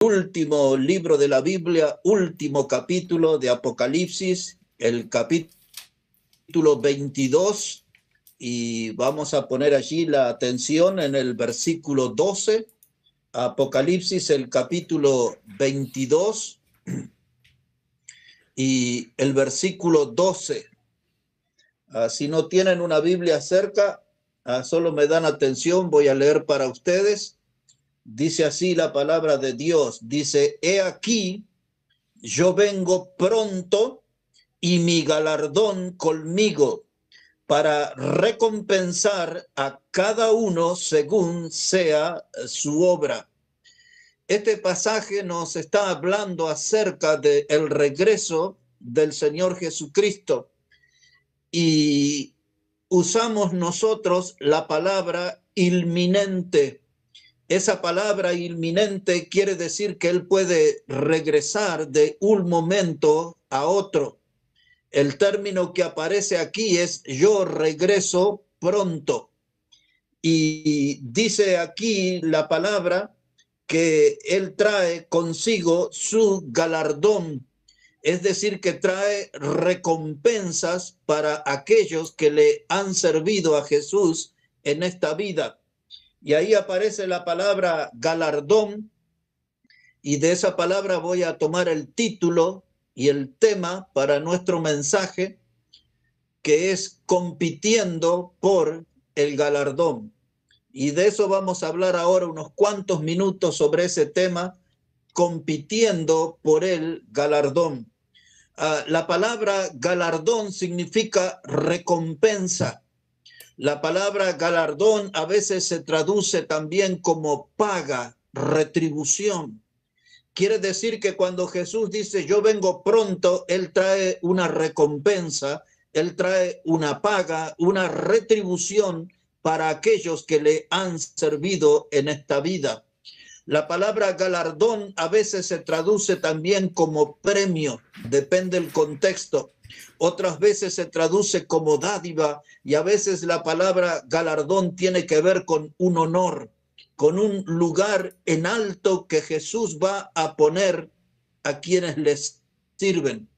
último libro de la Biblia, último capítulo de Apocalipsis, el capítulo 22, y vamos a poner allí la atención en el versículo 12, Apocalipsis, el capítulo 22 y el versículo 12. Si no tienen una Biblia cerca, solo me dan atención, voy a leer para ustedes. Dice así la palabra de Dios, dice: he aquí, yo vengo pronto y mi galardón conmigo, para recompensar a cada uno según sea su obra. Este pasaje nos está hablando acerca del regreso del Señor Jesucristo, y usamos nosotros la palabra inminente. Esa palabra inminente quiere decir que Él puede regresar de un momento a otro. El término que aparece aquí es: yo regreso pronto. Y dice aquí la palabra que Él trae consigo su galardón, es decir, que trae recompensas para aquellos que le han servido a Jesús en esta vida. Y ahí aparece la palabra galardón, y de esa palabra voy a tomar el título y el tema para nuestro mensaje, que es compitiendo por el galardón. Y de eso vamos a hablar ahora unos cuantos minutos sobre ese tema, compitiendo por el galardón. La palabra galardón significa recompensa. La palabra galardón a veces se traduce también como paga, retribución. Quiere decir que cuando Jesús dice yo vengo pronto, Él trae una recompensa, Él trae una paga, una retribución para aquellos que le han servido en esta vida. La palabra galardón a veces se traduce también como premio, depende del contexto. Otras veces se traduce como dádiva, y a veces la palabra galardón tiene que ver con un honor, con un lugar en alto que Jesús va a poner a quienes les sirven.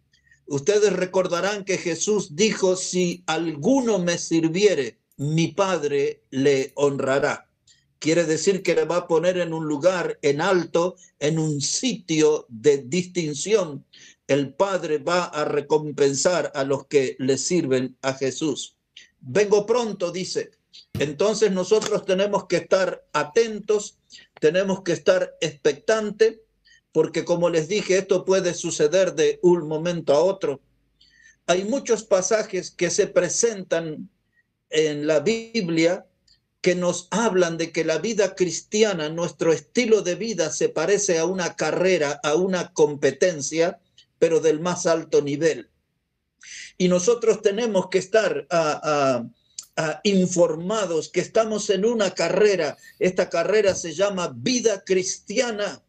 Ustedes recordarán que Jesús dijo: si alguno me sirviere, mi Padre le honrará. Quiere decir que le va a poner en un lugar en alto, en un sitio de distinción. El Padre va a recompensar a los que le sirven a Jesús. Vengo pronto, dice. Entonces nosotros tenemos que estar atentos, tenemos que estar expectantes, porque como les dije, esto puede suceder de un momento a otro. Hay muchos pasajes que se presentan en la Biblia que nos hablan de que la vida cristiana, nuestro estilo de vida, se parece a una carrera, a una competencia, pero del más alto nivel. Y nosotros tenemos que estar informados que estamos en una carrera. Esta carrera se llama vida cristiana.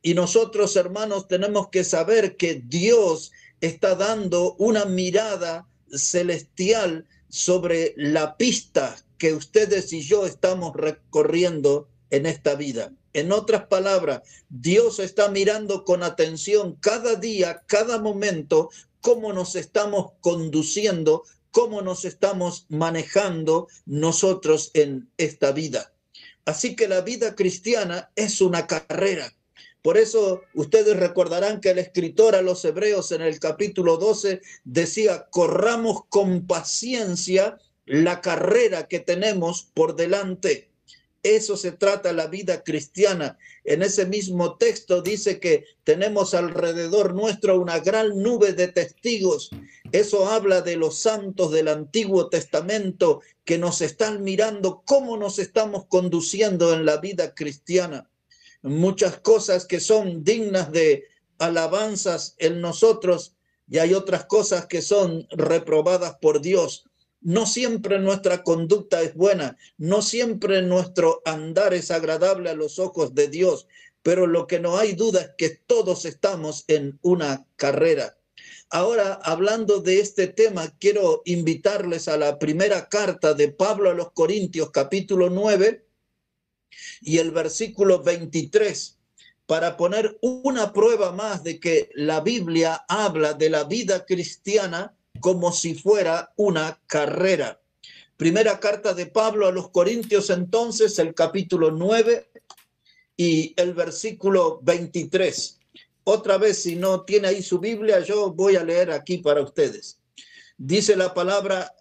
Y nosotros, hermanos, tenemos que saber que Dios está dando una mirada celestial sobre la pista que ustedes y yo estamos recorriendo en esta vida. En otras palabras, Dios está mirando con atención cada día, cada momento, cómo nos estamos conduciendo, cómo nos estamos manejando nosotros en esta vida. Así que la vida cristiana es una carrera. Por eso ustedes recordarán que el escritor a los Hebreos en el capítulo 12 decía: corramos con paciencia la carrera que tenemos por delante. Eso se trata la vida cristiana. En ese mismo texto dice que tenemos alrededor nuestro una gran nube de testigos. Eso habla de los santos del Antiguo Testamento que nos están mirando cómo nos estamos conduciendo en la vida cristiana. Muchas cosas que son dignas de alabanzas en nosotros, y hay otras cosas que son reprobadas por Dios. No siempre nuestra conducta es buena, no siempre nuestro andar es agradable a los ojos de Dios, pero lo que no hay duda es que todos estamos en una carrera. Ahora, hablando de este tema, quiero invitarles a la primera carta de Pablo a los Corintios, capítulo 9, y el versículo 23. para poner una prueba más de que la Biblia habla de la vida cristiana como si fuera una carrera. Primera carta de Pablo a los Corintios, entonces, el capítulo 9 y el versículo 23. Otra vez, si no tiene ahí su Biblia, yo voy a leer aquí para ustedes. Dice la palabra: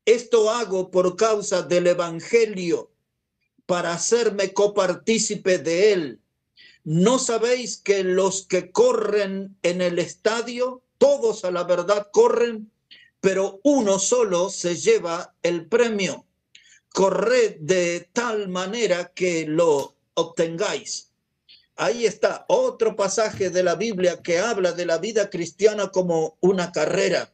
esto hago por causa del evangelio, para hacerme copartícipe de él. ¿No sabéis que los que corren en el estadio, todos a la verdad corren, pero uno solo se lleva el premio? Corred de tal manera que lo obtengáis. Ahí está otro pasaje de la Biblia que habla de la vida cristiana como una carrera.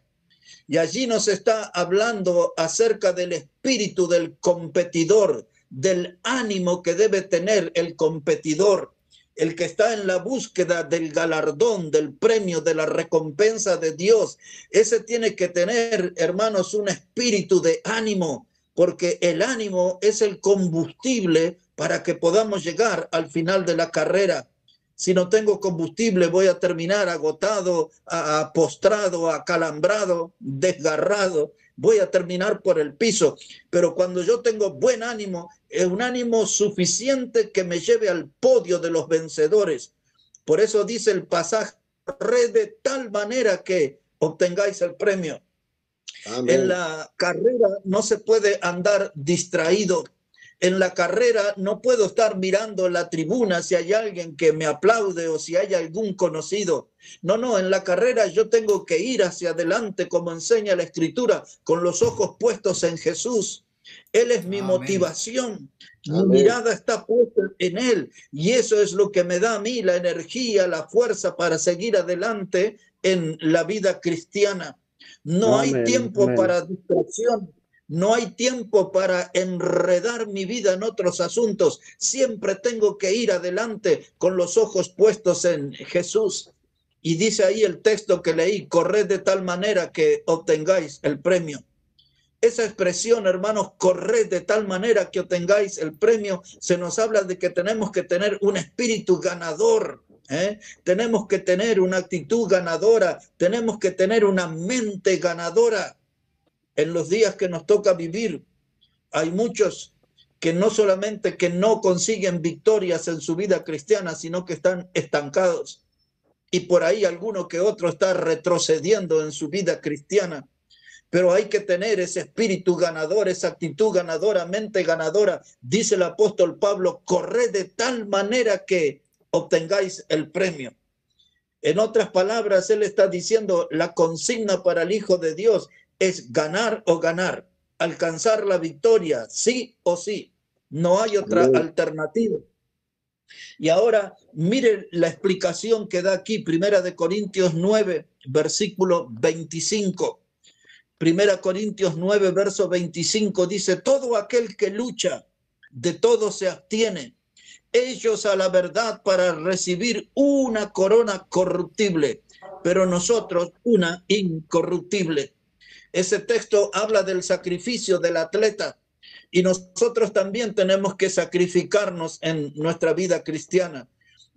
Y allí nos está hablando acerca del espíritu del competidor, del ánimo que debe tener el competidor, el que está en la búsqueda del galardón, del premio, de la recompensa de Dios. Ese tiene que tener, hermanos, un espíritu de ánimo, porque el ánimo es el combustible para que podamos llegar al final de la carrera. Si no tengo combustible, voy a terminar agotado, postrado, acalambrado, desgarrado. Voy a terminar por el piso. Pero cuando yo tengo buen ánimo, es un ánimo suficiente que me lleve al podio de los vencedores. Por eso dice el pasaje: corred de tal manera que obtengáis el premio. Amén. En la carrera no se puede andar distraído. En la carrera no puedo estar mirando la tribuna si hay alguien que me aplaude o si hay algún conocido. No, en la carrera yo tengo que ir hacia adelante, como enseña la Escritura, con los ojos puestos en Jesús. Él es mi motivación. Mi mirada está puesta en Él. Y eso es lo que me da a mí la energía, la fuerza para seguir adelante en la vida cristiana. No hay tiempo para distracción. No hay tiempo para enredar mi vida en otros asuntos. Siempre tengo que ir adelante con los ojos puestos en Jesús. Y dice ahí el texto que leí: corred de tal manera que obtengáis el premio. Esa expresión, hermanos, corred de tal manera que obtengáis el premio, se nos habla de que tenemos que tener un espíritu ganador. Tenemos que tener una actitud ganadora. Tenemos que tener una mente ganadora. En los días que nos toca vivir, hay muchos que no solamente que no consiguen victorias en su vida cristiana, sino que están estancados. Y por ahí alguno que otro está retrocediendo en su vida cristiana. Pero hay que tener ese espíritu ganador, esa actitud ganadora, mente ganadora. Dice el apóstol Pablo: corred de tal manera que obtengáis el premio. En otras palabras, él está diciendo: la consigna para el Hijo de Dios es ganar o ganar, alcanzar la victoria, sí o sí. No hay otra alternativa. Y ahora, miren la explicación que da aquí, 1 Corintios 9, versículo 25. 1 Corintios 9, verso 25 dice: todo aquel que lucha, de todo se abstiene. Ellos a la verdad para recibir una corona corruptible, pero nosotros una incorruptible. Ese texto habla del sacrificio del atleta y nosotros también tenemos que sacrificarnos en nuestra vida cristiana.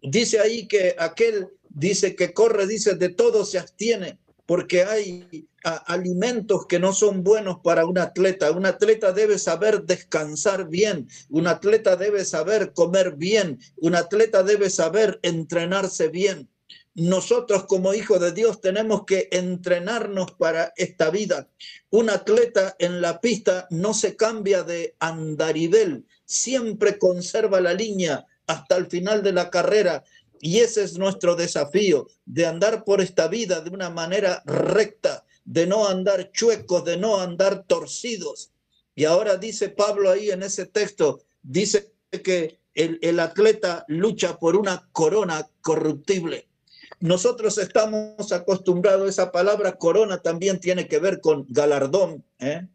Dice ahí que aquel dice que corre, dice de todo se abstiene, porque hay alimentos que no son buenos para un atleta. Un atleta debe saber descansar bien, un atleta debe saber comer bien, un atleta debe saber entrenarse bien. Nosotros como hijos de Dios tenemos que entrenarnos para esta vida. Un atleta en la pista no se cambia de andarivel, siempre conserva la línea hasta el final de la carrera. Y ese es nuestro desafío, de andar por esta vida de una manera recta, de no andar chuecos, de no andar torcidos. Y ahora dice Pablo ahí en ese texto, dice que el atleta lucha por una corona corruptible. Nosotros estamos acostumbrados, esa palabra corona también tiene que ver con galardón,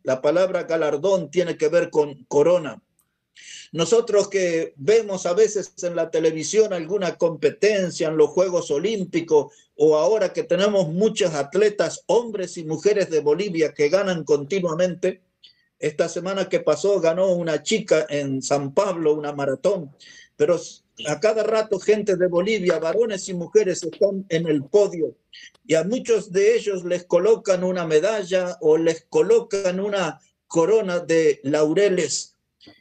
La palabra galardón tiene que ver con corona. Nosotros que vemos a veces en la televisión alguna competencia en los Juegos Olímpicos, o ahora que tenemos muchos atletas, hombres y mujeres de Bolivia que ganan continuamente. Esta semana que pasó ganó una chica en San Pablo una maratón, pero A cada rato gente de Bolivia, varones y mujeres, están en el podio y a muchos de ellos les colocan una medalla o les colocan una corona de laureles.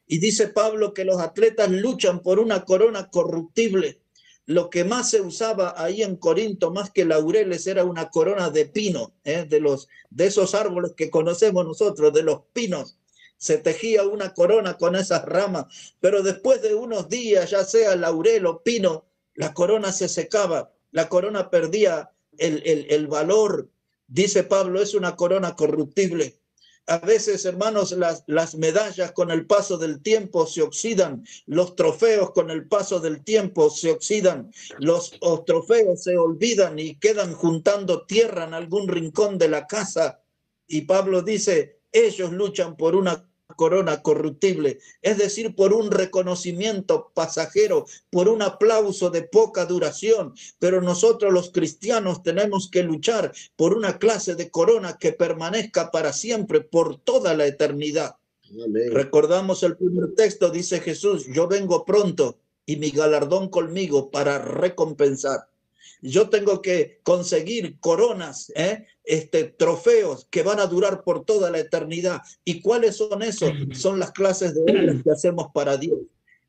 Y dice Pablo que los atletas luchan por una corona corruptible. Lo que más se usaba ahí en Corinto, más que laureles, era una corona de pino, de esos árboles que conocemos nosotros, de los pinos. Se tejía una corona con esas ramas, pero después de unos días, ya sea laurel o pino, la corona se secaba, la corona perdía el valor. Dice Pablo, es una corona corruptible. A veces, hermanos, las medallas con el paso del tiempo se oxidan, los trofeos con el paso del tiempo se oxidan, los trofeos se olvidan y quedan juntando tierra en algún rincón de la casa. Y Pablo dice, ellos luchan por una corona corruptible, es decir, por un reconocimiento pasajero, por un aplauso de poca duración, pero nosotros los cristianos tenemos que luchar por una clase de corona que permanezca para siempre, por toda la eternidad. Amén. Recordamos el primer texto, dice Jesús, yo vengo pronto y mi galardón conmigo para recompensar. Yo tengo que conseguir coronas, trofeos que van a durar por toda la eternidad. ¿Y cuáles son esos? Son las clases de obras que hacemos para Dios.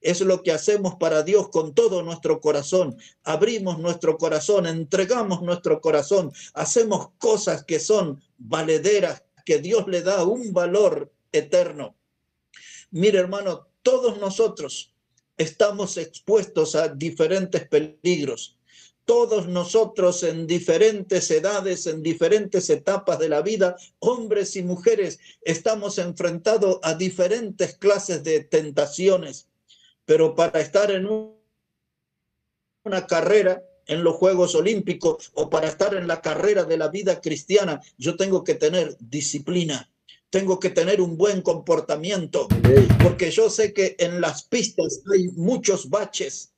Es lo que hacemos para Dios con todo nuestro corazón. Abrimos nuestro corazón, entregamos nuestro corazón, hacemos cosas que son valederas, que Dios le da un valor eterno. Mire, hermano, todos nosotros estamos expuestos a diferentes peligros. Todos nosotros en diferentes edades, en diferentes etapas de la vida, hombres y mujeres, estamos enfrentados a diferentes clases de tentaciones. Pero para estar en una carrera en los Juegos Olímpicos o para estar en la carrera de la vida cristiana, yo tengo que tener disciplina. Tengo que tener un buen comportamiento, porque yo sé que en las pistas hay muchos baches.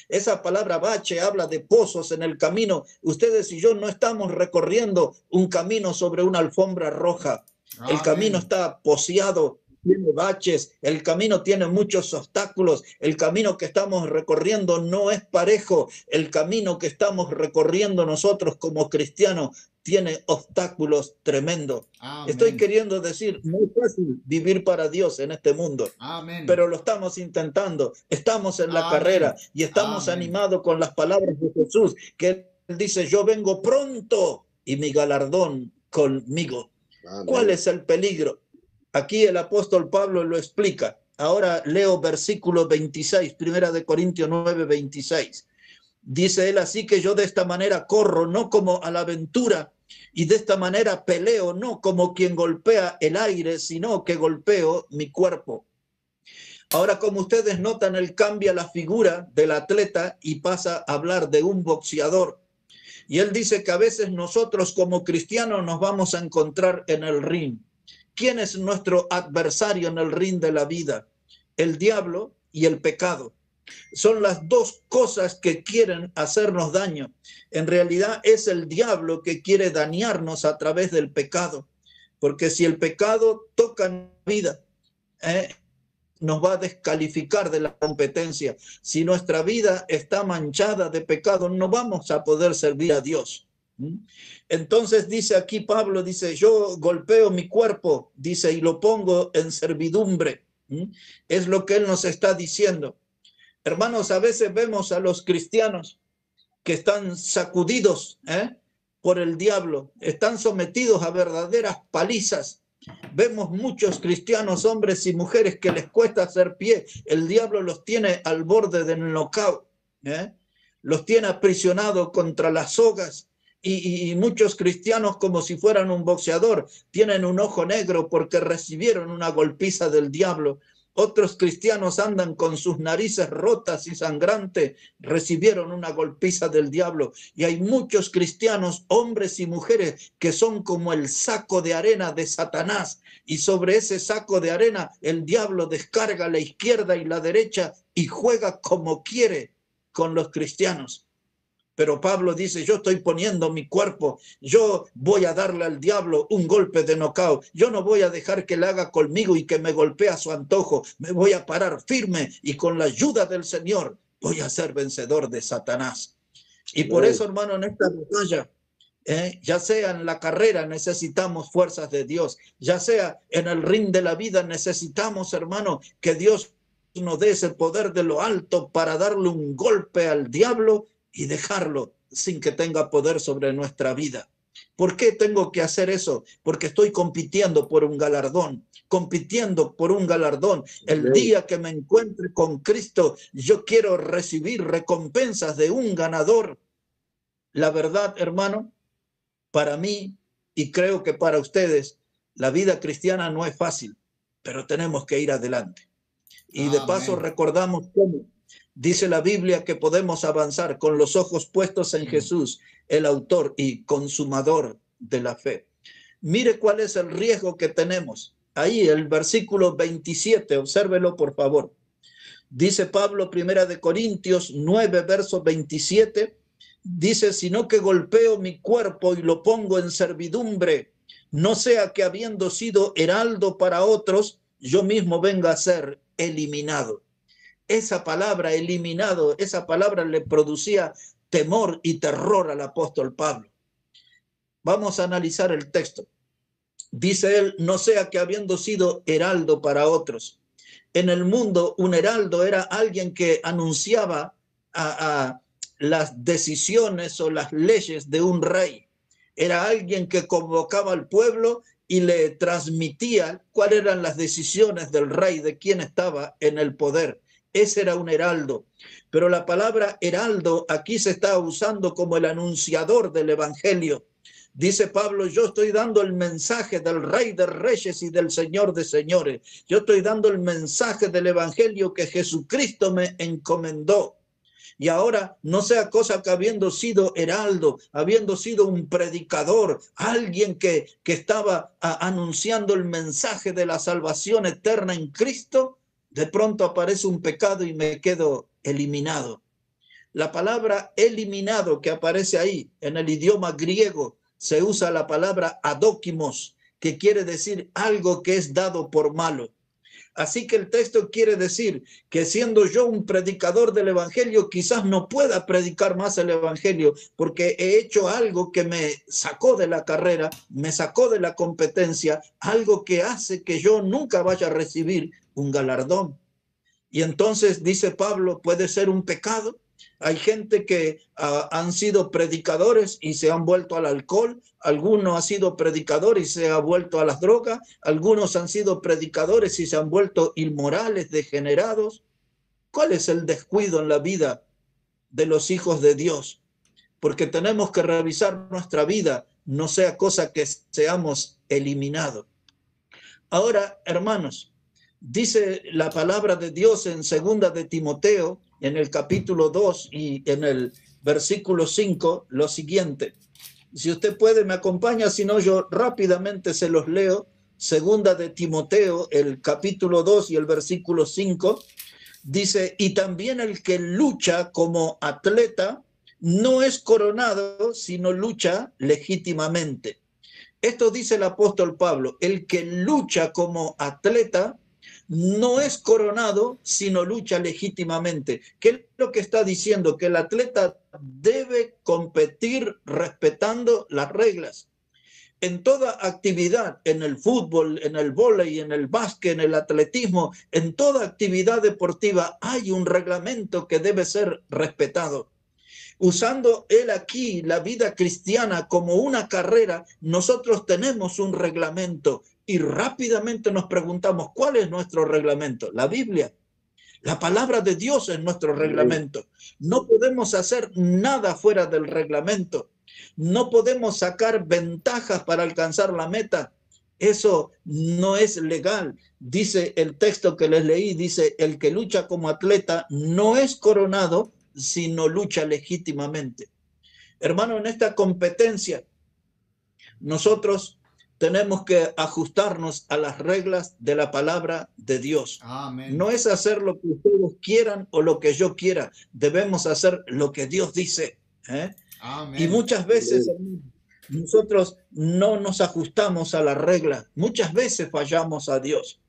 Esa palabra bache habla de pozos en el camino. Ustedes y yo no estamos recorriendo un camino sobre una alfombra roja. El camino está poseado, tiene baches, el camino tiene muchos obstáculos, el camino que estamos recorriendo no es parejo, el camino que estamos recorriendo nosotros como cristianos tiene obstáculos tremendos. Amén. Estoy queriendo decir, no es fácil vivir para Dios en este mundo. Amén. Pero lo estamos intentando, estamos en la carrera y estamos animados con las palabras de Jesús, que Él dice, yo vengo pronto y mi galardón conmigo. Amén. ¿Cuál es el peligro? Aquí el apóstol Pablo lo explica. Ahora leo versículo 26, primera de Corintios 9, 26. Dice él, así que yo de esta manera corro, no como a la aventura, y de esta manera peleo, no como quien golpea el aire, sino que golpeo mi cuerpo. Ahora, como ustedes notan, él cambia la figura del atleta y pasa a hablar de un boxeador. Y él dice que a veces nosotros como cristianos nos vamos a encontrar en el ring. ¿Quién es nuestro adversario en el ring de la vida? El diablo y el pecado. Son las dos cosas que quieren hacernos daño. En realidad es el diablo que quiere dañarnos a través del pecado. Porque si el pecado toca en la vida, nos va a descalificar de la competencia. Si nuestra vida está manchada de pecado, no vamos a poder servir a Dios. Entonces dice aquí Pablo, dice, yo golpeo mi cuerpo, dice, y lo pongo en servidumbre. Es lo que él nos está diciendo. Hermanos, a veces vemos a los cristianos que están sacudidos por el diablo, están sometidos a verdaderas palizas. Vemos muchos cristianos, hombres y mujeres, que les cuesta hacer pie. El diablo los tiene al borde del knockout, los tiene aprisionados contra las sogas. Y muchos cristianos, como si fueran un boxeador, tienen un ojo negro porque recibieron una golpiza del diablo. Otros cristianos andan con sus narices rotas y sangrantes, recibieron una golpiza del diablo. Y hay muchos cristianos, hombres y mujeres, que son como el saco de arena de Satanás. Y sobre ese saco de arena el diablo descarga la izquierda y la derecha y juega como quiere con los cristianos. Pero Pablo dice, yo estoy poniendo mi cuerpo, yo voy a darle al diablo un golpe de knockout, yo no voy a dejar que le haga conmigo y que me golpee a su antojo, me voy a parar firme y con la ayuda del Señor voy a ser vencedor de Satanás. Y por eso, hermano, en esta batalla, ya sea en la carrera necesitamos fuerzas de Dios, ya sea en el ring de la vida necesitamos, hermano, que Dios nos dé ese poder de lo alto para darle un golpe al diablo y dejarlo sin que tenga poder sobre nuestra vida. ¿Por qué tengo que hacer eso? Porque estoy compitiendo por un galardón, compitiendo por un galardón. El día que me encuentre con Cristo, yo quiero recibir recompensas de un ganador. La verdad, hermano, para mí, y creo que para ustedes, la vida cristiana no es fácil, pero tenemos que ir adelante. Y de paso recordamos cómo dice la Biblia que podemos avanzar con los ojos puestos en Jesús, el autor y consumador de la fe. Mire cuál es el riesgo que tenemos. Ahí el versículo 27, obsérvelo por favor. Dice Pablo, 1 Corintios 9, verso 27, dice, sino que golpeo mi cuerpo y lo pongo en servidumbre, no sea que habiendo sido heraldo para otros, yo mismo venga a ser eliminado. Esa palabra eliminado, esa palabra le producía temor y terror al apóstol Pablo. Vamos a analizar el texto. Dice él, no sea que habiendo sido heraldo para otros. En el mundo, un heraldo era alguien que anunciaba a las decisiones o las leyes de un rey. Era alguien que convocaba al pueblo y le transmitía cuáles eran las decisiones del rey, de quién estaba en el poder. Ese era un heraldo. Pero la palabra heraldo aquí se está usando como el anunciador del evangelio. Dice Pablo, yo estoy dando el mensaje del Rey de Reyes y del Señor de Señores. Yo estoy dando el mensaje del evangelio que Jesucristo me encomendó. Y ahora no sea cosa que habiendo sido heraldo, habiendo sido un predicador, alguien que estaba anunciando el mensaje de la salvación eterna en Cristo, de pronto aparece un pecado y me quedo eliminado. La palabra eliminado que aparece ahí en el idioma griego, se usa la palabra adóquimos, que quiere decir algo que es dado por malo. Así que el texto quiere decir que siendo yo un predicador del evangelio, quizás no pueda predicar más el evangelio porque he hecho algo que me sacó de la carrera, me sacó de la competencia, algo que hace que yo nunca vaya a recibir un galardón. Y entonces, dice Pablo, puede ser un pecado. Hay gente que han sido predicadores y se han vuelto al alcohol, algunos han sido predicadores y se han vuelto a las drogas, algunos han sido predicadores y se han vuelto inmorales, degenerados. ¿Cuál es el descuido en la vida de los hijos de Dios? Porque tenemos que revisar nuestra vida, no sea cosa que seamos eliminados. Ahora, hermanos, dice la palabra de Dios en 2 de Timoteo, en el capítulo 2 y en el versículo 5, lo siguiente. Si usted puede, me acompaña, si no, yo rápidamente se los leo. 2 de Timoteo, el capítulo 2 y el versículo 5, dice, y también el que lucha como atleta no es coronado, sino lucha legítimamente. Esto dice el apóstol Pablo, el que lucha como atleta no es coronado, sino lucha legítimamente. ¿Qué es lo que está diciendo? Que el atleta debe competir respetando las reglas. En toda actividad, en el fútbol, en el vóley, en el básquet, en el atletismo, en toda actividad deportiva hay un reglamento que debe ser respetado. Usando él aquí la vida cristiana como una carrera, nosotros tenemos un reglamento y rápidamente nos preguntamos, ¿cuál es nuestro reglamento? La Biblia. La palabra de Dios es nuestro reglamento. No podemos hacer nada fuera del reglamento. No podemos sacar ventajas para alcanzar la meta. Eso no es legal. Dice el texto que les leí, dice, el que lucha como atleta no es coronado, sino lucha legítimamente. Hermano, en esta competencia, nosotros tenemos que ajustarnos a las reglas de la palabra de Dios. Amén. No es hacer lo que ustedes quieran o lo que yo quiera. Debemos hacer lo que Dios dice. Amén. Y muchas veces nosotros no nos ajustamos a las reglas. Muchas veces fallamos a Dios.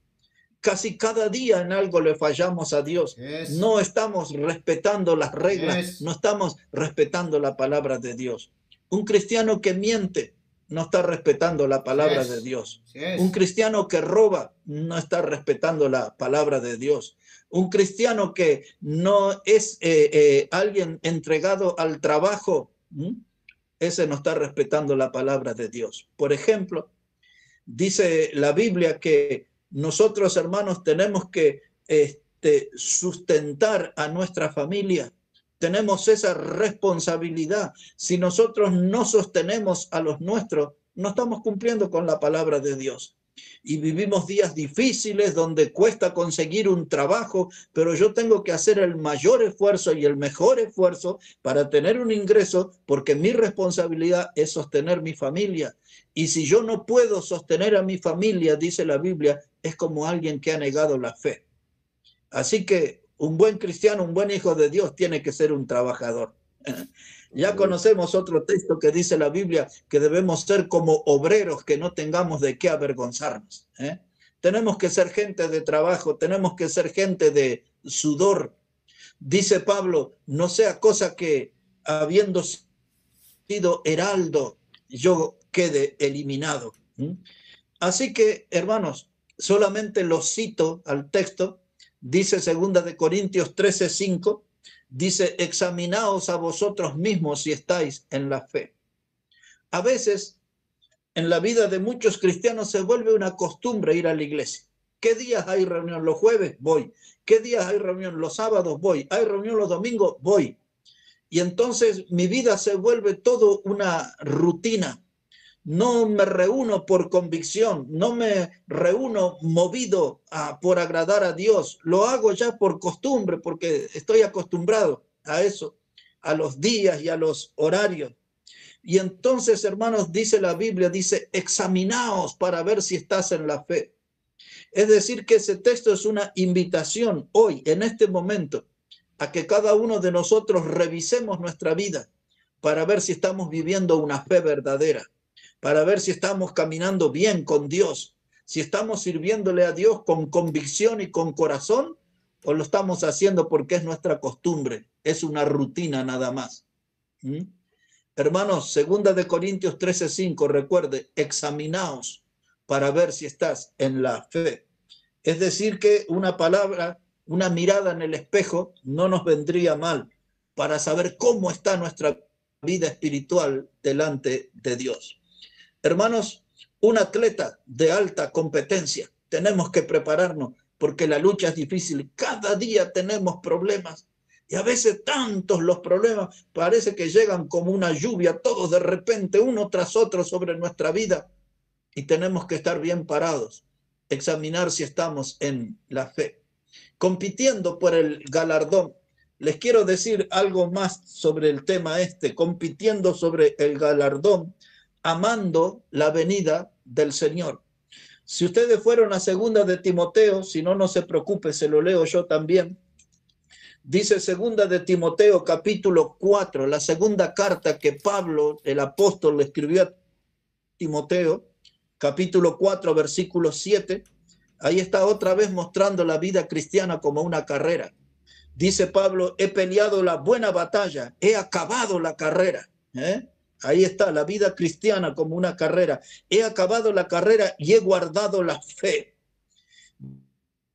Casi cada día en algo le fallamos a Dios. No estamos respetando las reglas, no estamos respetando la palabra de Dios. Un cristiano que miente no está respetando la palabra de Dios. Un cristiano que roba no está respetando la palabra de Dios. Un cristiano que no es alguien entregado al trabajo, ese no está respetando la palabra de Dios. Por ejemplo, dice la Biblia que nosotros, hermanos, tenemos que sustentar a nuestra familia. Tenemos esa responsabilidad. Si nosotros no sostenemos a los nuestros, no estamos cumpliendo con la palabra de Dios. Y vivimos días difíciles donde cuesta conseguir un trabajo, pero yo tengo que hacer el mayor esfuerzo y el mejor esfuerzo para tener un ingreso, porque mi responsabilidad es sostener mi familia. Y si yo no puedo sostener a mi familia, dice la Biblia, es como alguien que ha negado la fe. Así que un buen cristiano, un buen hijo de Dios, tiene que ser un trabajador. Ya conocemos otro texto que dice la Biblia que debemos ser como obreros, que no tengamos de qué avergonzarnos. Tenemos que ser gente de trabajo, tenemos que ser gente de sudor. Dice Pablo, no sea cosa que habiendo sido heraldo, yo quede eliminado. Así que, hermanos, solamente lo cito al texto. Dice 2 de Corintios 13:5, dice, examinaos a vosotros mismos si estáis en la fe. A veces, en la vida de muchos cristianos se vuelve una costumbre ir a la iglesia. ¿Qué días hay reunión? Los jueves, voy. ¿Qué días hay reunión? Los sábados, voy. ¿Hay reunión los domingos? Voy. Y entonces mi vida se vuelve todo una rutina. No me reúno por convicción, no me reúno movido por agradar a Dios. Lo hago ya por costumbre, porque estoy acostumbrado a eso, a los días y a los horarios. Y entonces, hermanos, dice la Biblia, dice, examinaos para ver si estás en la fe. Es decir, que ese texto es una invitación hoy, en este momento, a que cada uno de nosotros revisemos nuestra vida para ver si estamos viviendo una fe verdadera, para ver si estamos caminando bien con Dios, si estamos sirviéndole a Dios con convicción y con corazón, o lo estamos haciendo porque es nuestra costumbre, es una rutina nada más. Hermanos, 2 de Corintios 13:5, recuerde, examinaos para ver si estás en la fe. Es decir que una palabra, una mirada en el espejo no nos vendría mal para saber cómo está nuestra vida espiritual delante de Dios. Hermanos, un atleta de alta competencia, tenemos que prepararnos porque la lucha es difícil. Cada día tenemos problemas y a veces tantos los problemas, parece que llegan como una lluvia, todos de repente, uno tras otro sobre nuestra vida, y tenemos que estar bien parados, examinar si estamos en la fe. Compitiendo por el galardón, les quiero decir algo más sobre el tema compitiendo sobre el galardón, amando la venida del Señor. Si ustedes fueron a 2 de Timoteo, si no, no se preocupe, se lo leo yo también. Dice 2 de Timoteo capítulo 4, la segunda carta que Pablo, el apóstol, le escribió a Timoteo, capítulo 4, versículo 7. Ahí está otra vez mostrando la vida cristiana como una carrera. Dice Pablo, he peleado la buena batalla, he acabado la carrera. Ahí está, la vida cristiana como una carrera. He acabado la carrera y he guardado la fe.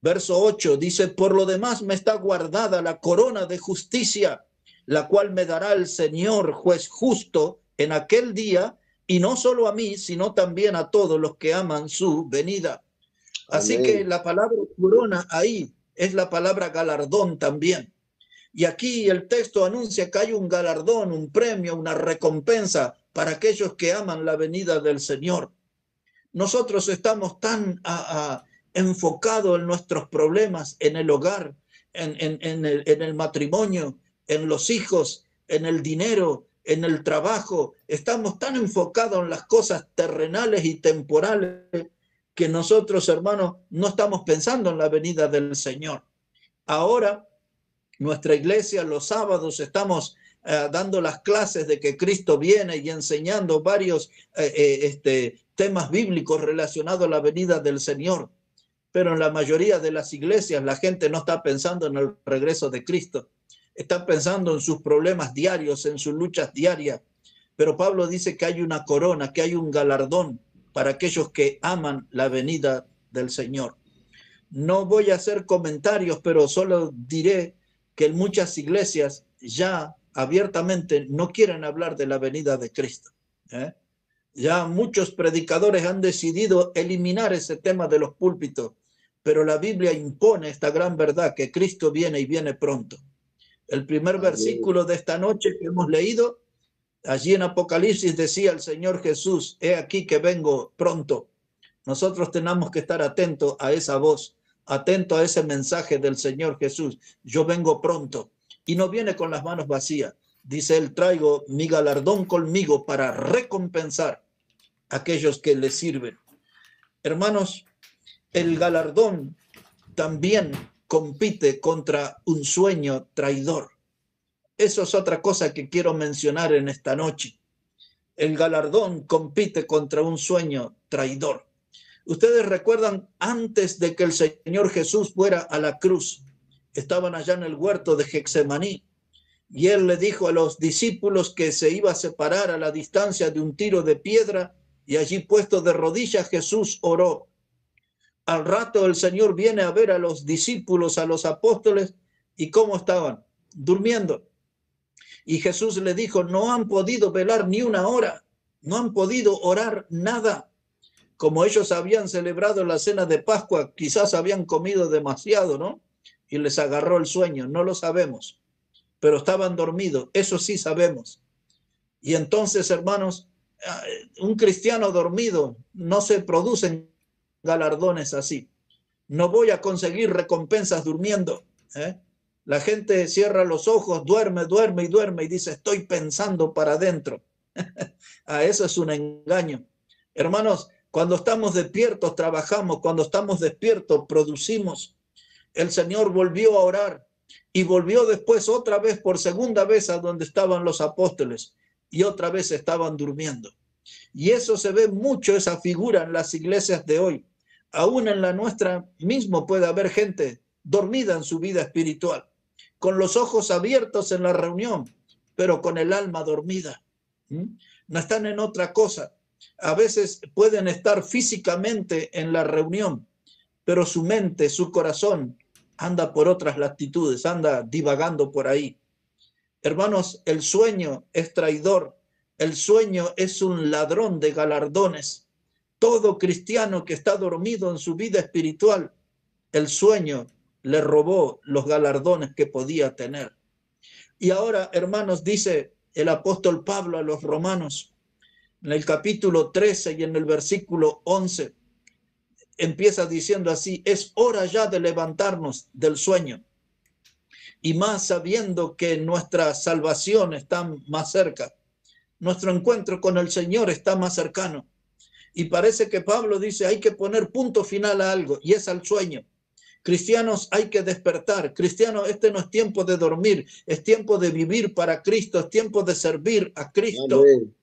Verso 8 dice, por lo demás me está guardada la corona de justicia, la cual me dará el Señor, juez justo, en aquel día, y no solo a mí, sino también a todos los que aman su venida. Así Amén. Que la palabra corona ahí es la palabra galardón también. Y aquí el texto anuncia que hay un galardón, un premio, una recompensa para aquellos que aman la venida del Señor. Nosotros estamos tan enfocados en nuestros problemas, en el hogar, en el matrimonio, en los hijos, en el dinero, en el trabajo. Estamos tan enfocados en las cosas terrenales y temporales que nosotros, hermanos, no estamos pensando en la venida del Señor. Ahora, nuestra iglesia, los sábados, estamos dando las clases de que Cristo viene y enseñando varios temas bíblicos relacionados a la venida del Señor. pero en la mayoría de las iglesias la gente no está pensando en el regreso de Cristo. Está pensando en sus problemas diarios, en sus luchas diarias. Pero Pablo dice que hay una corona, que hay un galardón para aquellos que aman la venida del Señor. No voy a hacer comentarios, pero solo diré que en muchas iglesias ya abiertamente no quieren hablar de la venida de Cristo. Ya muchos predicadores han decidido eliminar ese tema de los púlpitos, pero la Biblia impone esta gran verdad, que Cristo viene y viene pronto. El primer versículo de esta noche que hemos leído, allí en Apocalipsis decía el Señor Jesús: he aquí que vengo pronto. Nosotros tenemos que estar atentos a esa voz, atentos a ese mensaje del Señor Jesús. Yo vengo pronto. Y no viene con las manos vacías. Dice él: traigo mi galardón conmigo para recompensar a aquellos que le sirven. Hermanos, el galardón también compite contra un sueño traidor. Eso es otra cosa que quiero mencionar en esta noche. El galardón compite contra un sueño traidor. Ustedes recuerdan, antes de que el Señor Jesús fuera a la cruz, estaban allá en el huerto de Getsemaní, y él le dijo a los discípulos que se iba a separar a la distancia de un tiro de piedra, y allí puesto de rodillas Jesús oró. Al rato el Señor viene a ver a los discípulos, a los apóstoles, y ¿cómo estaban? Durmiendo. Y Jesús le dijo: no han podido velar ni una hora, no han podido orar nada. Como ellos habían celebrado la cena de Pascua, quizás habían comido demasiado, ¿no? Y les agarró el sueño, no lo sabemos, pero estaban dormidos, eso sí sabemos. Y entonces, hermanos, un cristiano dormido, no se producen galardones así. No voy a conseguir recompensas durmiendo. La gente cierra los ojos, duerme y dice: estoy pensando para adentro. Eso es un engaño. Hermanos, cuando estamos despiertos trabajamos, cuando estamos despiertos producimos. El Señor volvió a orar y volvió después otra vez, por segunda vez, a donde estaban los apóstoles, y otra vez estaban durmiendo. Y eso se ve mucho, esa figura, en las iglesias de hoy. Aún en la nuestra mismo puede haber gente dormida en su vida espiritual, con los ojos abiertos en la reunión, pero con el alma dormida. No están en otra cosa. A veces pueden estar físicamente en la reunión, pero su mente, su corazón anda por otras latitudes, anda divagando por ahí. Hermanos, el sueño es traidor, el sueño es un ladrón de galardones. Todo cristiano que está dormido en su vida espiritual, el sueño le robó los galardones que podía tener. Y ahora, hermanos, dice el apóstol Pablo a los romanos, en el capítulo 13 y en el versículo 11, empieza diciendo así: es hora ya de levantarnos del sueño, y más sabiendo que nuestra salvación está más cerca, nuestro encuentro con el Señor está más cercano. Y parece que Pablo dice: hay que poner punto final a algo, y es al sueño. Cristianos, hay que despertar. Cristianos, este no es tiempo de dormir, es tiempo de vivir para Cristo, es tiempo de servir a Cristo. Amén.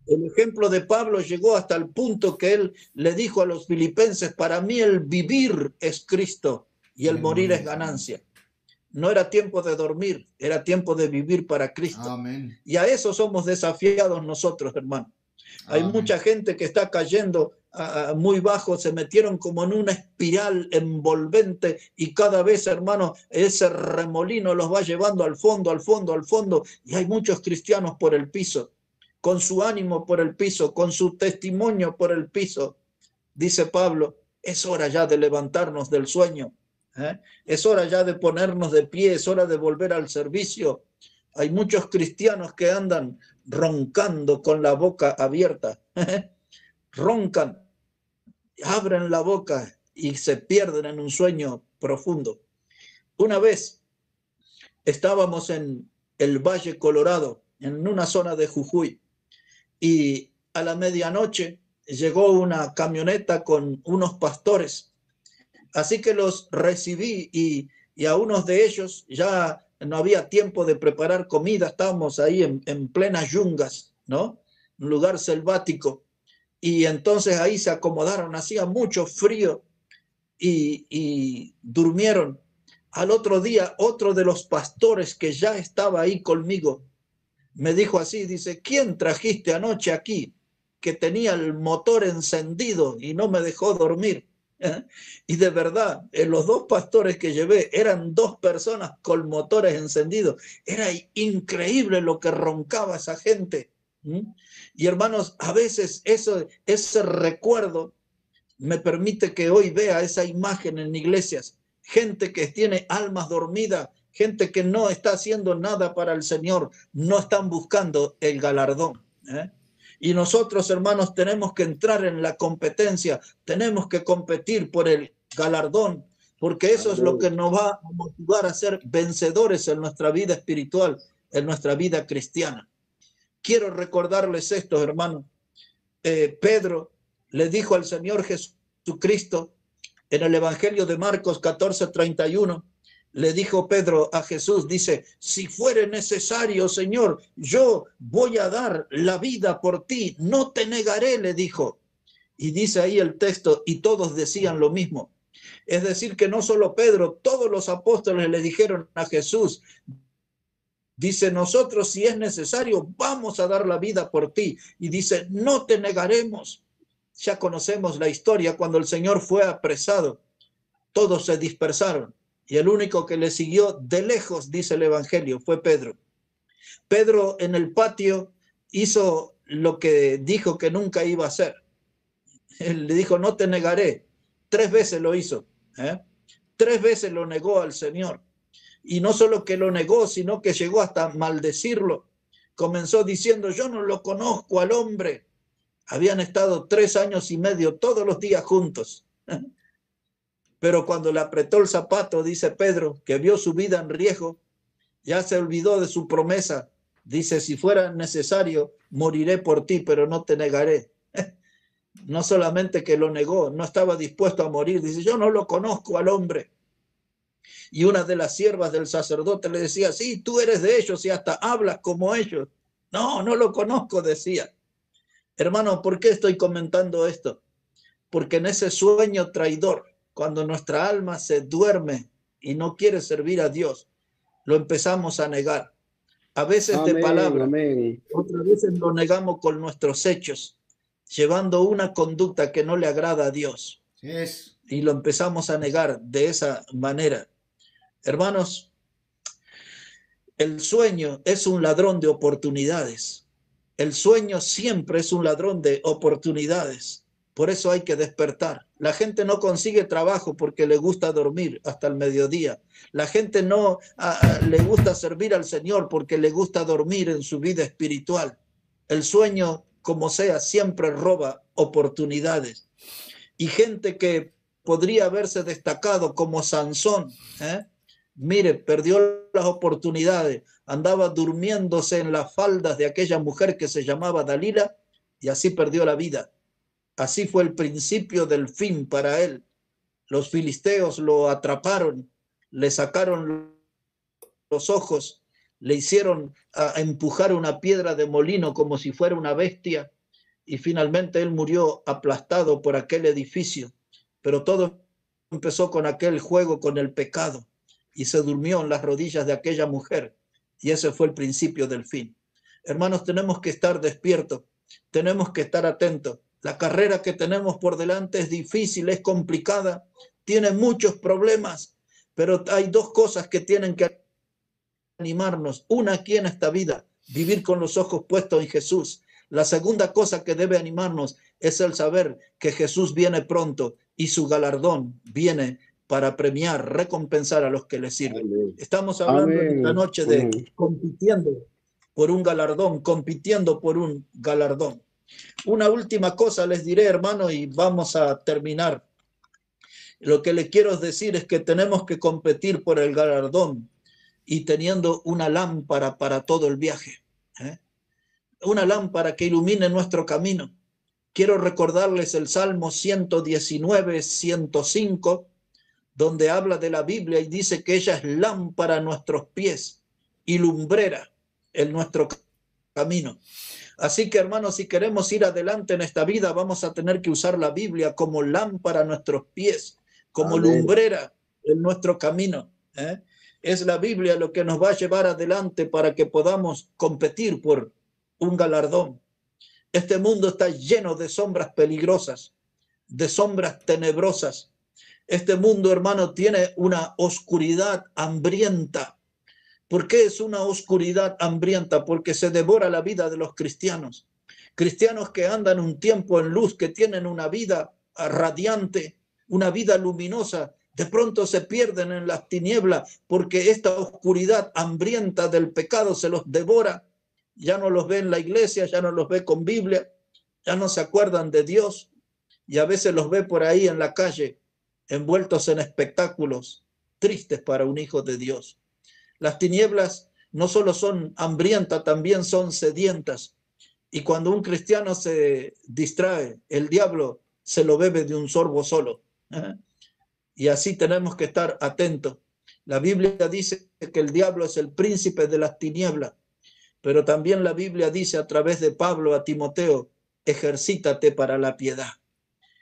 El ejemplo de Pablo llegó hasta el punto que él le dijo a los filipenses: para mí el vivir es Cristo y el morir es ganancia. No era tiempo de dormir, era tiempo de vivir para Cristo. Amén. Y a eso somos desafiados nosotros, hermano. Hay mucha gente que está cayendo muy bajo, se metieron como en una espiral envolvente, y cada vez, hermano, ese remolino los va llevando al fondo, al fondo, al fondo. Y hay muchos cristianos por el piso, con su ánimo por el piso, con su testimonio por el piso. Dice Pablo: es hora ya de levantarnos del sueño. Es hora ya de ponernos de pie, es hora de volver al servicio. Hay muchos cristianos que andan roncando con la boca abierta. Roncan, abren la boca y se pierden en un sueño profundo. Una vez estábamos en el Valle Colorado, en una zona de Jujuy, y a la medianoche llegó una camioneta con unos pastores. Así que los recibí, y a unos de ellos ya no había tiempo de preparar comida. Estábamos ahí en plenas yungas, ¿no? Un lugar selvático. Y entonces ahí se acomodaron, hacía mucho frío. y durmieron. Al otro día, otro de los pastores que ya estaba ahí conmigo me dijo así, dice, ¿quién trajiste anoche aquí que tenía el motor encendido y no me dejó dormir? Y de verdad, los dos pastores que llevé eran dos personas con motores encendidos. Era increíble lo que roncaba esa gente. Y hermanos, a veces ese recuerdo me permite que hoy vea esa imagen en iglesias. Gente que tiene almas dormidas, gente que no está haciendo nada para el Señor, no están buscando el galardón. Y nosotros, hermanos, tenemos que entrar en la competencia, tenemos que competir por el galardón, porque eso es lo que nos va a motivar a ser vencedores en nuestra vida espiritual, en nuestra vida cristiana. Quiero recordarles esto, hermanos. Pedro le dijo al Señor Jesucristo en el Evangelio de Marcos 14:31, le dijo Pedro a Jesús, dice, si fuere necesario, Señor, yo voy a dar la vida por ti, no te negaré, le dijo. Y dice ahí el texto, y todos decían lo mismo. Es decir, que no solo Pedro, todos los apóstoles le dijeron a Jesús, dice, nosotros si es necesario, vamos a dar la vida por ti. Y dice, no te negaremos. Ya conocemos la historia, cuando el Señor fue apresado, todos se dispersaron. Y el único que le siguió de lejos, dice el Evangelio, fue Pedro. Pedro en el patio hizo lo que dijo que nunca iba a hacer. Él le dijo, no te negaré. 3 veces lo hizo. 3 veces lo negó al Señor. Y no solo que lo negó, sino que llegó hasta maldecirlo. Comenzó diciendo, yo no lo conozco al hombre. Habían estado 3 años y medio todos los días juntos. Pero cuando le apretó el zapato, dice Pedro, que vio su vida en riesgo, ya se olvidó de su promesa. Dice, si fuera necesario, moriré por ti, pero no te negaré. No solamente que lo negó, no estaba dispuesto a morir. Dice, yo no lo conozco al hombre. Y una de las siervas del sacerdote le decía, sí, tú eres de ellos y hasta hablas como ellos. No, no lo conozco, decía. Hermano, ¿por qué estoy comentando esto? Porque en ese sueño traidor, cuando nuestra alma se duerme y no quiere servir a Dios, lo empezamos a negar. A veces Amén, de palabra, amén. otras veces lo negamos con nuestros hechos, llevando una conducta que no le agrada a Dios. Yes. Y lo empezamos a negar de esa manera. Hermanos, el sueño es un ladrón de oportunidades. El sueño siempre es un ladrón de oportunidades. Por eso hay que despertar. La gente no consigue trabajo porque le gusta dormir hasta el mediodía. La gente no le gusta servir al Señor porque le gusta dormir en su vida espiritual. El sueño, como sea, siempre roba oportunidades. Y gente que podría haberse destacado como Sansón, mire, perdió las oportunidades, andaba durmiéndose en las faldas de aquella mujer que se llamaba Dalila y así perdió la vida. Así fue el principio del fin para él. Los filisteos lo atraparon, le sacaron los ojos, le hicieron empujar una piedra de molino como si fuera una bestia y finalmente él murió aplastado por aquel edificio. Pero todo empezó con aquel juego con el pecado y se durmió en las rodillas de aquella mujer y ese fue el principio del fin. Hermanos, tenemos que estar despiertos, tenemos que estar atentos. La carrera que tenemos por delante es difícil, es complicada, tiene muchos problemas, pero hay 2 cosas que tienen que animarnos. Una aquí en esta vida, vivir con los ojos puestos en Jesús. La segunda cosa que debe animarnos es el saber que Jesús viene pronto y su galardón viene para premiar, recompensar a los que le sirven. Amén. Estamos hablando Amén. esta noche de compitiendo por un galardón, compitiendo por un galardón. Una última cosa les diré, hermano, y vamos a terminar. Lo que le quiero decir es que tenemos que competir por el galardón y teniendo una lámpara para todo el viaje. Una lámpara que ilumine nuestro camino. Quiero recordarles el Salmo 119, 105, donde habla de la Biblia y dice que ella es lámpara a nuestros pies y lumbrera en nuestro camino. Así que, hermanos, si queremos ir adelante en esta vida, vamos a tener que usar la Biblia como lámpara a nuestros pies como Amén. lumbrera en nuestro camino. Es la Biblia lo que nos va a llevar adelante para que podamos competir por un galardón. Este mundo está lleno de sombras peligrosas, de sombras tenebrosas. Este mundo, hermano, tiene una oscuridad hambrienta. ¿Por qué es una oscuridad hambrienta? Porque se devora la vida de los cristianos. Cristianos que andan un tiempo en luz, que tienen una vida radiante, una vida luminosa, de pronto se pierden en las tinieblas porque esta oscuridad hambrienta del pecado se los devora. Ya no los ve en la iglesia, ya no los ve con Biblia, ya no se acuerdan de Dios y a veces los ve por ahí en la calle envueltos en espectáculos tristes para un hijo de Dios. Las tinieblas no solo son hambrientas, también son sedientas. Y cuando un cristiano se distrae, el diablo se lo bebe de un sorbo solo. Y así tenemos que estar atentos. La Biblia dice que el diablo es el príncipe de las tinieblas, pero también la Biblia dice a través de Pablo a Timoteo, ejercítate para la piedad.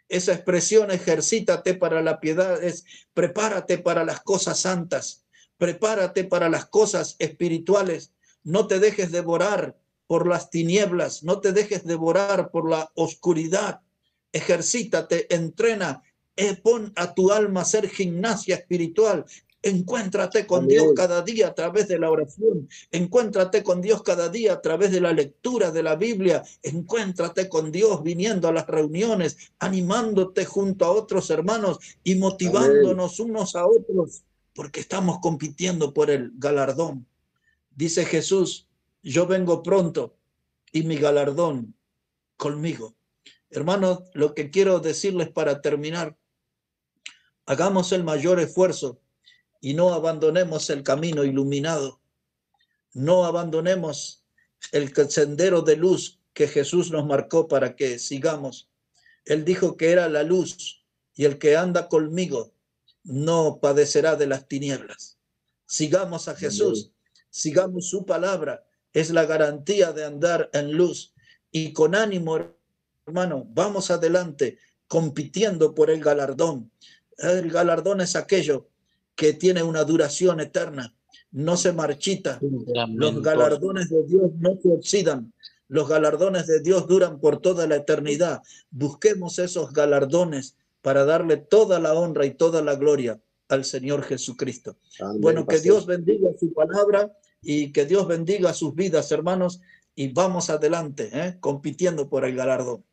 Esa expresión, ejercítate para la piedad, es prepárate para las cosas santas, prepárate para las cosas espirituales, no te dejes devorar por las tinieblas, no te dejes devorar por la oscuridad, ejercítate, entrena, pon a tu alma a hacer gimnasia espiritual. Encuéntrate con Amén. Dios cada día a través de la oración. Encuéntrate con Dios cada día a través de la lectura de la Biblia. Encuéntrate con Dios viniendo a las reuniones, animándote junto a otros hermanos y motivándonos unos a otros, porque estamos compitiendo por el galardón. Dice Jesús, yo vengo pronto y mi galardón conmigo. Hermanos, lo que quiero decirles para terminar, hagamos el mayor esfuerzo y no abandonemos el camino iluminado. No abandonemos el sendero de luz que Jesús nos marcó para que sigamos. Él dijo que era la luz y el que anda conmigo no padecerá de las tinieblas. Sigamos a Jesús, sigamos su palabra. Es la garantía de andar en luz y con ánimo, hermano, vamos adelante compitiendo por el galardón. El galardón es aquello que tiene una duración eterna, no se marchita. Los galardones de Dios no se oxidan. Los galardones de Dios duran por toda la eternidad. Busquemos esos galardones para darle toda la honra y toda la gloria al Señor Jesucristo. Amén, bueno, que Dios bendiga su palabra y que Dios bendiga sus vidas, hermanos, y vamos adelante, compitiendo por el galardón.